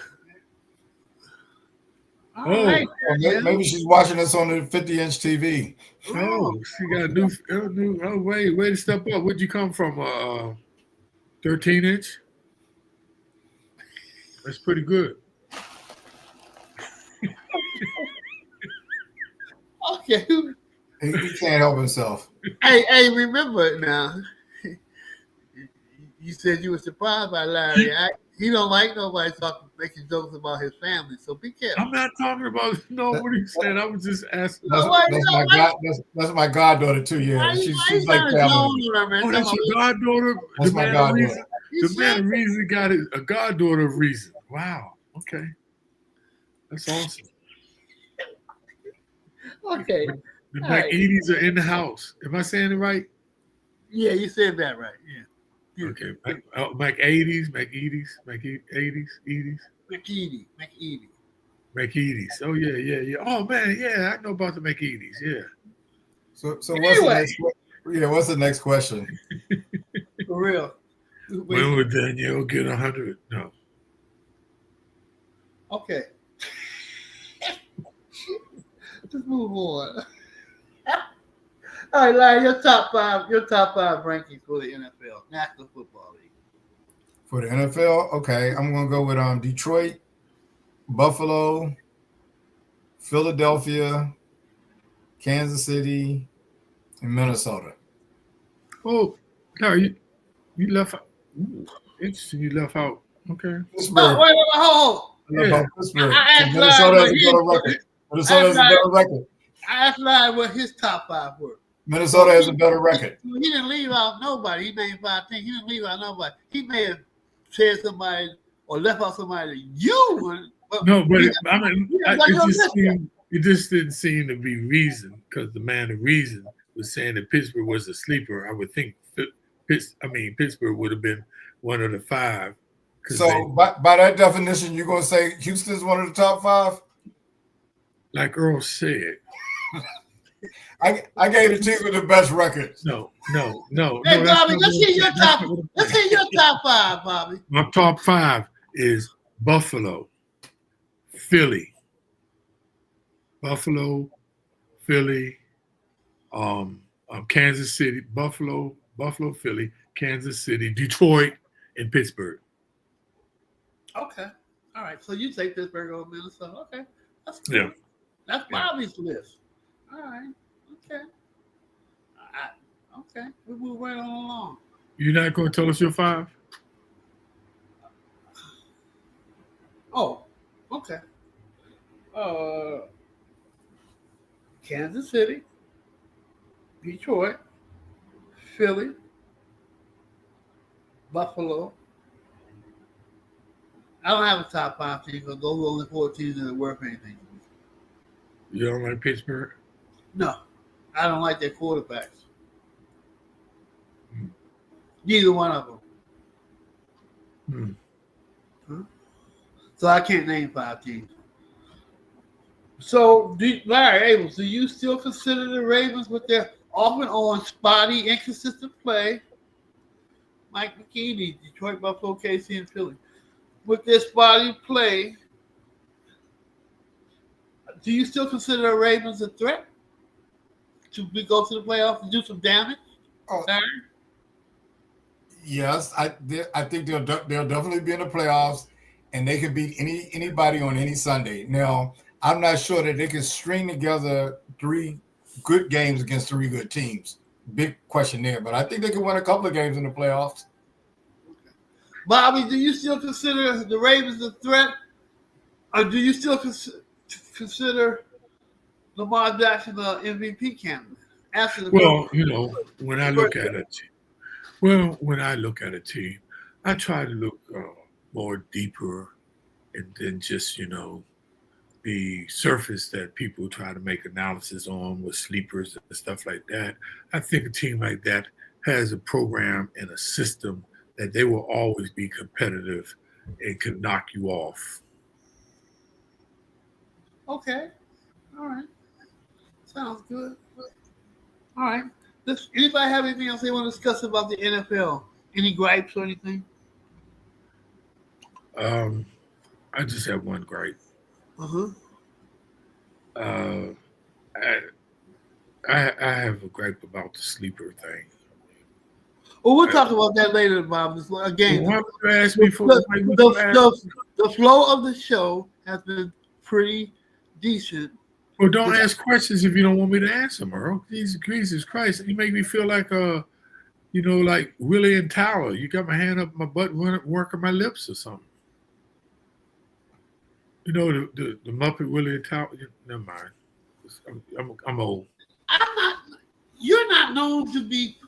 All right. Maybe she's watching us on the 50-inch TV.
Oh, she got a new. Oh, way to step up. Where'd you come from? 13-inch. That's pretty good.
Okay.
He can't help himself.
Hey, remember it now. You said you were surprised by Larry. He don't like nobody making jokes about his family, so be careful.
I'm not talking about what he said. I was just asking.
That's my goddaughter too. Yeah, she's like family.
Oh, that's your goddaughter.
That's my goddaughter.
The man of reason got a goddaughter of reason. Wow. Okay, that's awesome.
Okay.
The McEadies are in the house. Am I saying it right?
Yeah, you said that right. Yeah.
Okay, McEadies. Oh yeah. Oh man, yeah, I know about the McEadies. Yeah.
So anyway. What's the next question?
For real.
When would Danielle get 100? No.
Okay. Let's move on. All right, Larry, your top five rankings for the NFL, National Football League.
For the NFL, okay, I'm gonna go with Detroit, Buffalo, Philadelphia, Kansas City, and Minnesota.
Oh, no, you left out. Interesting, you left out. Okay.
Pittsburgh. Wait, hold.
Yeah. Minnesota has a better record. Minnesota has a better record.
I asked Larry what his top five were.
Minnesota has a better record.
He didn't leave out nobody. He named 5 teams. He didn't leave out nobody. He may have said somebody or left out somebody that you would.
No, but it just didn't seem to be reason because the man of reason was saying that Pittsburgh was a sleeper. I would think Pittsburgh would have been one of the 5.
So by that definition, you're going to say Houston's one of the top 5?
Like Earl said.
I gave the team with the best records.
No.
Hey, Bobby, let's hear your top 5, Bobby.
My top 5 is Buffalo, Philly, Kansas City, Buffalo, Philly, Kansas City, Detroit, and Pittsburgh.
Okay. All right. So you take Pittsburgh over Minnesota. Okay. That's cool.
Yeah.
That's Bobby's list. All right. Okay. Okay. We move right on along.
You're not going to tell us your 5?
Oh, okay. Kansas City, Detroit, Philly, Buffalo. I don't have a top 5 team because those are only 4 teams that are worth anything.
You don't like Pittsburgh?
No, I don't like their quarterbacks. Neither one of them. So I can't name 5 teams. So, Larry Abrams, do you still consider the Ravens with their often on spotty, inconsistent play? Mike McKinney, Detroit, Buffalo, KC, and Philly. With their spotty play, do you still consider the Ravens a threat to go to the playoffs and do some damage?
Yes, I think they'll definitely be in the playoffs, and they can beat anybody on any Sunday. Now, I'm not sure that they can string together 3 good games against 3 good teams. Big question there, but I think they can win a couple of games in the playoffs.
Bobby, do you still consider the Ravens a threat, or do you still consider Lamar Jackson the MVP candidate after the
Well,
first?
when I look at it, when I look at a team, I try to look more deeper and than just the surface that people try to make analysis on with sleepers and stuff like that. I think a team like that has a program and a system that they will always be competitive and can knock you off.
Okay, all right, sounds good. All right. Anybody have anything else they want to discuss about the NFL? Any gripes or anything?
Um, I just have one gripe.
Uh-huh.
Uh, I, I have a gripe about the sleeper thing.
Well, we'll talk about that later, Bob. Again,
Why would you ask me for
the flow of the show has been pretty decent.
Well, don't ask questions if you don't want me to answer them, Earl. Jesus Christ. You make me feel like like Willie and Tower. You got my hand up my butt working my lips or something. The Muppet Willie and Tower. Never mind. I'm old.
I'm not. You're not known to be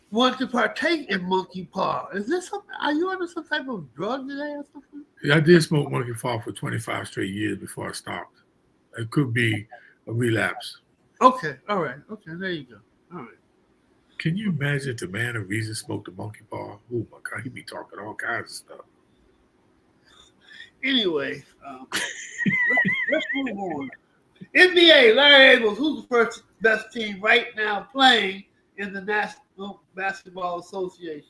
one to partake in monkey paw. Is this something? Are you under some type of drug today or something?
Yeah, I did smoke monkey paw for 25 straight years before I stopped. It could be a relapse.
Okay. All right. Okay. There you go. All right.
Can you imagine the man of reason smoked a monkey paw? Oh my God, he'd be talking all kinds of stuff.
Anyway, let's move on. NBA, Larry Abels, who's the first best team right now playing in the National Basketball Association?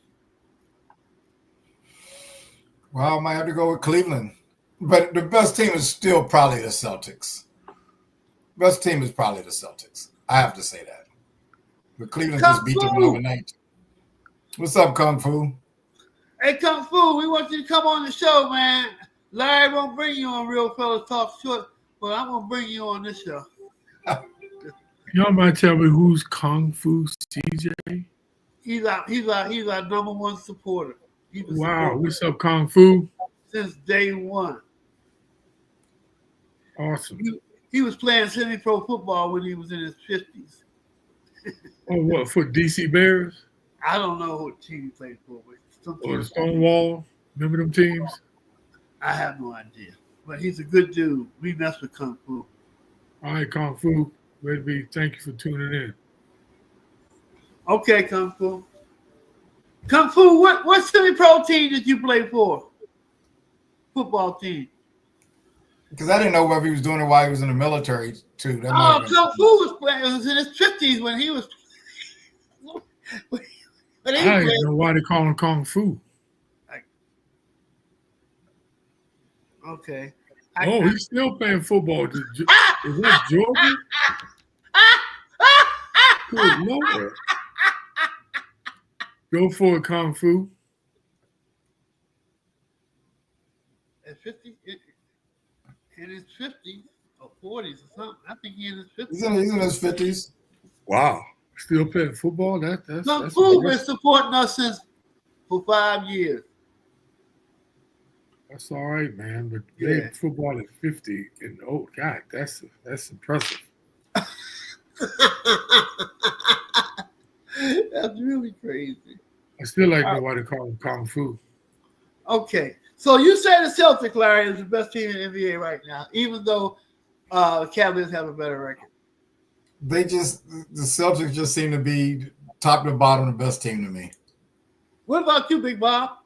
Well, I might have to go with Cleveland. But the best team is still probably the Celtics. Best team is probably the Celtics. I have to say that. But Cleveland just beat them overnight. What's up, Kung Fu?
Hey, Kung Fu, we want you to come on the show, man. Larry won't bring you on Real Fellas Talk Short, but I'm going to bring you on this show.
Y'all might tell me who's Kung Fu CJ?
He's our number one supporter.
Wow, what's up, Kung Fu?
Since day one.
Awesome.
He was playing semi-pro football when he was in his 50s.
Oh, what, for DC Bears?
I don't know what team he played for.
Or the Stonewall? Remember them teams?
I have no idea. But he's a good dude. We mess with Kung Fu.
All right, Kung Fu. Thank you for tuning in.
Okay, Kung Fu. Kung Fu, what semi-pro team did you play for? Football team.
Because I didn't know whether he was doing it while he was in the military, too.
Kung Fu was in his 50s when he was...
I didn't know why they call him Kung Fu.
Okay.
He's still playing football. Is that Georgia? Good Lord. Go for it, Kung Fu.
At 50, in his 50s or 40s or something. I think he's in his 50s.
He's in his 50s.
Wow. Still playing football?
Kung Fu been supporting us for 5 years.
That's all right, man. But playing football at 50 and God, that's impressive.
That's really crazy.
I still like nobody call him Kung Fu.
Okay. So you say the Celtics, Larry, is the best team in the NBA right now, even though Cavaliers have a better record.
The Celtics just seem to be top to bottom the best team to me.
What about you, Big Bob?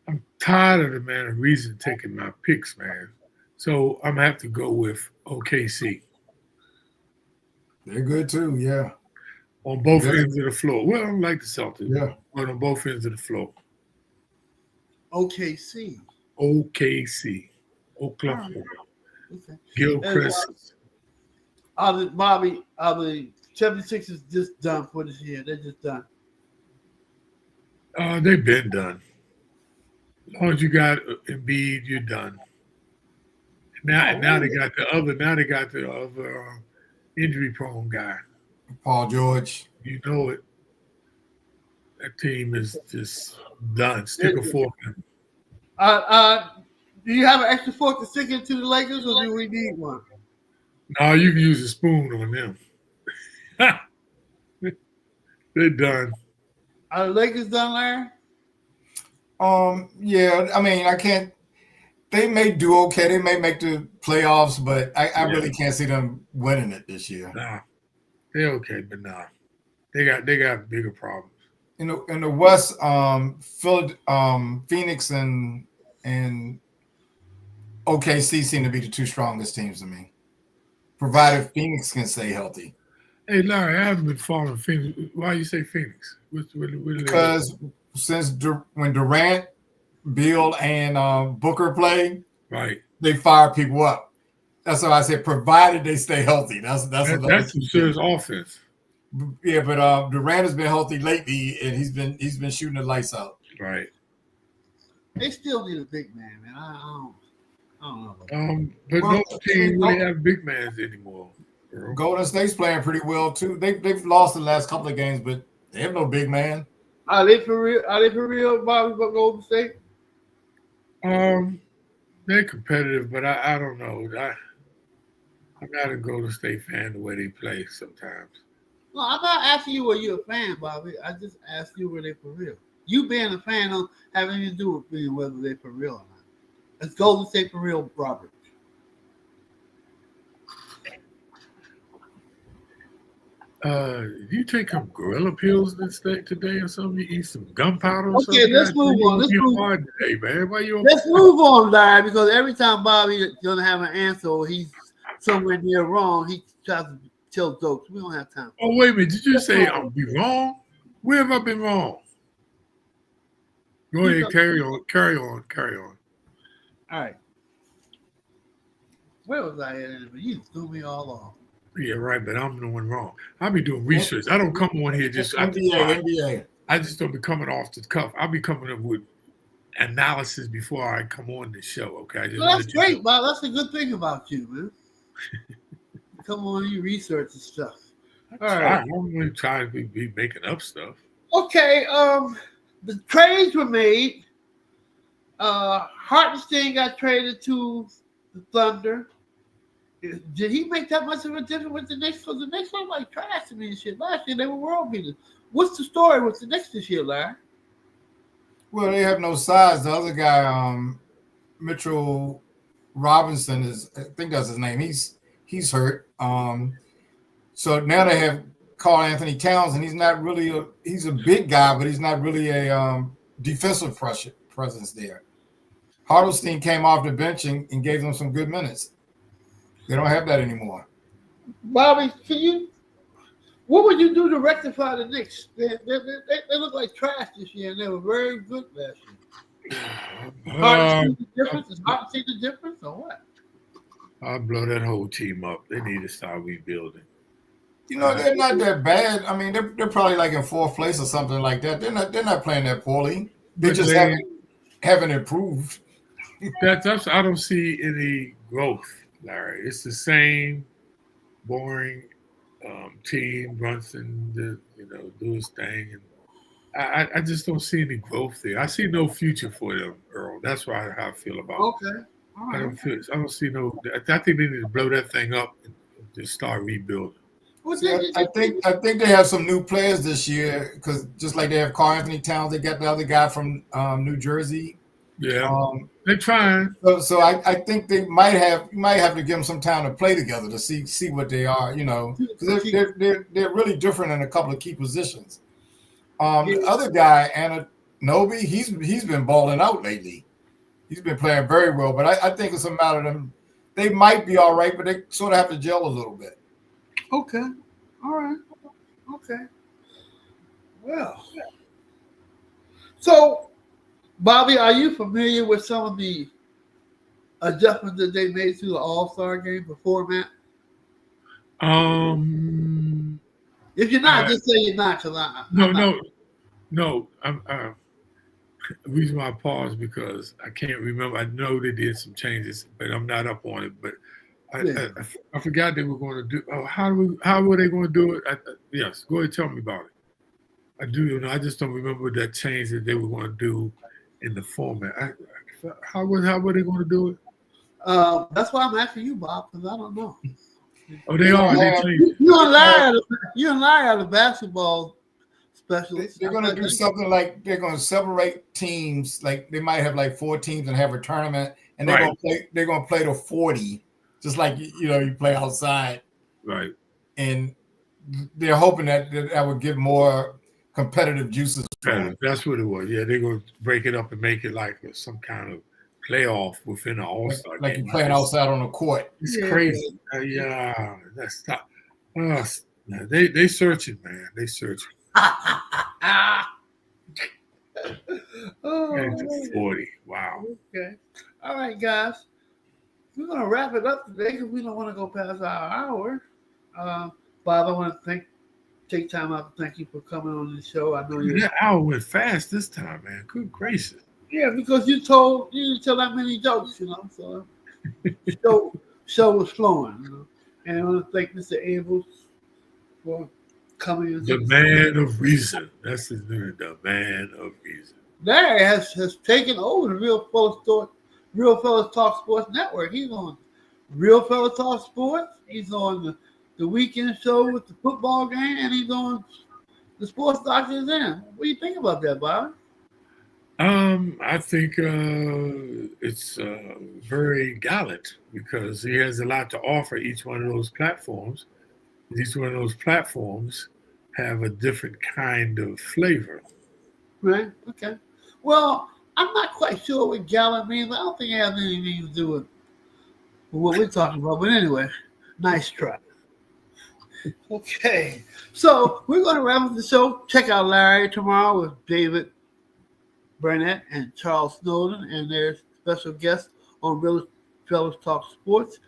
I'm tired of the man of reason taking my picks, man. So I'm going to have to go with OKC.
They're good too, yeah.
On both ends of the floor. Well, I don't like the Celtics.
Yeah.
But on both ends of the floor.
OKC.
Oklahoma.
Okay.
Gilchrist.
Bobby, the 76ers just done for this year. They're just done.
They've been done. As long as you got Embiid, you're done. Now they got the other injury-prone guy.
Paul George.
You know it. That team is just done. Stick a fork in.
Do you have an extra fork to stick into the Lakers, or do we need one?
No, you can use a spoon on them. They're done.
Are the Lakers done, Larry?
Yeah, I mean, I can't. They may do okay. They may make the playoffs, but I really can't see them winning it this year.
Nah, they're okay, but nah, they got bigger problems.
In the West, Phoenix and OKC seem to be the two strongest teams to me, provided Phoenix can stay healthy.
Hey, Larry, I haven't been following Phoenix. Why you say Phoenix? What
Because since when Durant, Beal, and Booker play,
right,
they fire people up. That's why I said provided they stay healthy. That's
some serious offense.
Yeah, but Durant has been healthy lately, and he's been shooting the lights out.
Right.
They still need a big man, man. I don't know.
But no team really have big mans anymore. Earl.
Golden State's playing pretty well too. They've lost the last couple of games, but they have no big man.
Are they for real? Are they for real, Bobby? But Golden State?
They're competitive, but I don't know. I'm not a Golden State fan the way they play sometimes.
No, I'm not asking you were you a fan, Bobby. I just asked you were they for real. You being a fan don't have anything to do with being whether they're for real or not. It's Golden State for real, Robert.
You take some gorilla pills today or something? You eat some gunpowder or
okay,
something?
Let's move on. Let's move on.
Today, man. Why you
let's move on, Larry, because every time Bobby doesn't have an answer or he's somewhere near wrong, he tries to tell jokes. We don't have time.
Oh, wait a minute. Did you say I'll be wrong? Where have I been wrong? Go ahead, carry on.
All right. Where was I at? You threw me all off.
Yeah, right, but I'm the one wrong. I'll be doing research. I don't come on here just
NBA.
I just don't be coming off the cuff. I'll be coming up with analysis before I come on the show. Okay,
that's great, Bob. That's a good thing about you, man. Come on, you research and stuff.
All right, I'm going to try to be making up stuff.
Okay, the trades were made. Hartenstein got traded to the Thunder. Did he make that much of a difference with the Knicks? Because the Knicks look like trash to me and shit. Last year they were world beaters. What's the story with the Knicks this year, Larry?
Well, they have no size. The other guy, Mitchell Robinson, I think that's his name. He's hurt. So now they have Karl Anthony Towns, and he's not really he's a big guy, but he's not really a defensive presence there. Hartenstein came off the bench and gave them some good minutes. They don't have that anymore.
Bobby, what would you do to rectify the Knicks? They look like trash this year, and they were very good last year. Hard to see the difference? Is hard to see the difference, or what?
I'll blow that whole team up. They need to start rebuilding.
They're not that bad. I mean, they're probably like in fourth place or something like that. They're not playing that poorly. They just haven't improved.
I don't see any growth, Larry. It's the same boring team. Brunson, do his thing, and I just don't see any growth there. I see no future for them, Earl. That's how I feel about it.
Okay. All right.
I don't see no. I think they need to blow that thing up and just start rebuilding.
I think they have some new players this year because just like they have Karl Anthony Towns, they got the other guy from New Jersey.
Yeah, they're trying.
So I think they might have to give them some time to play together to see what they are. Because they're really different in a couple of key positions. The other guy, Anunoby, he's been balling out lately. He's been playing very well, but I think it's a matter of them. They might be all right, but they sort of have to gel a little bit.
Okay. All right. Okay. Well. So, Bobby, are you familiar with some of the adjustments that they made to the All-Star game, the format? If you're not, just say you're not.
No. The reason why I paused because I can't remember. I know they did some changes, but I'm not up on it. But I forgot they were going to do. Oh, how were they going to do it? Yes, go ahead and tell me about it. I do. I just don't remember that change that they were going to do in the format. How were they going to do it?
That's why I'm asking you, Bob, because I don't know.
Oh, they are. They changed.
You and Larry are the basketball specialists.
They're going to do something like they're going to separate teams. Like they might have like 4 teams and have a tournament, and they're going to play. They're going to play to 40, just like you play outside.
Right.
And they're hoping that would give more competitive juices.
That's what it was. Yeah, they're going to break it up and make it like some kind of playoff within an All-Star
like
game.
You're playing outside on the court.
It's crazy. Yeah, that's not. They searching, man. They searching.
Oh,
40. Wow.
Okay. All right, guys. We're going to wrap it up today because we don't want to go past our hour. Bob, I want to take time out to thank you for coming on the show. I know
that hour went fast this time, man. Good gracious.
Yeah, because you didn't tell that many jokes, so show was flowing, And I want to thank Mr. Abels for coming in.
The man of reason. That's his name, the man of reason.
Larry has taken over the Real Fellas Talk Sports Network. He's on Real Fellas Talk Sports. He's on the weekend show with the football game, and he's on the Sports Doctors In. What do you think about that, Bob?
I think it's very gallant because he has a lot to offer each one of those platforms. Each one of those platforms have a different kind of flavor.
Right. Okay. Well, I'm not quite sure what gallant means. I don't think it has anything to do with what we're talking about. But anyway, nice try. Okay. So we're going to wrap up the show. Check out Larry tomorrow with David Burnett and Charles Snowden and their special guest on Real Fellas Talk Sports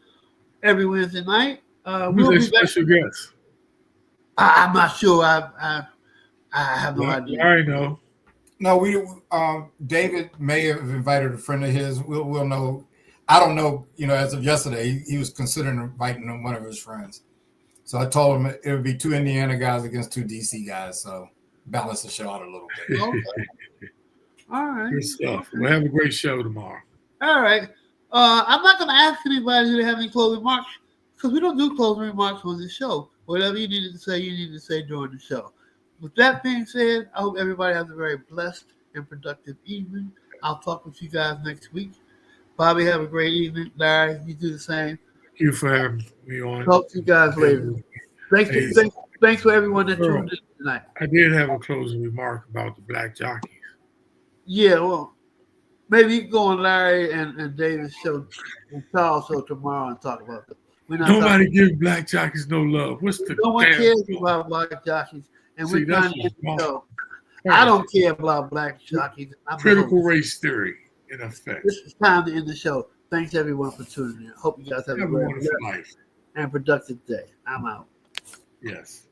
every Wednesday night.
Who's their special guest?
I'm not sure. I have no idea.
I know.
No, David may have invited a friend of his. We'll know. I don't know. As of yesterday, he was considering inviting one of his friends. So I told him it would be 2 Indiana guys against 2 DC guys. So balance the show out a little bit.
Okay. All right.
Good stuff. We'll have a great show tomorrow.
All right. I'm not going to ask anybody if they have any closing remarks because we don't do closing remarks on this show. Whatever you needed to say, you need to say during the show. With that being said, I hope everybody has a very blessed and productive evening. I'll talk with you guys next week. Bobby, have a great evening. Larry, you do the same.
Thank you for having me on.
Talk to you guys later. Thanks for everyone that tuned in tonight.
I did have a closing remark about the black jockeys.
Yeah, well, maybe you can go on Larry and David's show and Charles' show tomorrow and talk about it.
Nobody gives black jockeys no love.
No one cares about black jockeys. And we're trying to end the show. I don't care about black jockeys.
Critical race theory, in effect.
This is time to end the show. Thanks, everyone, for tuning in. Hope you guys have a
wonderful life
and productive day. I'm out.
Yes.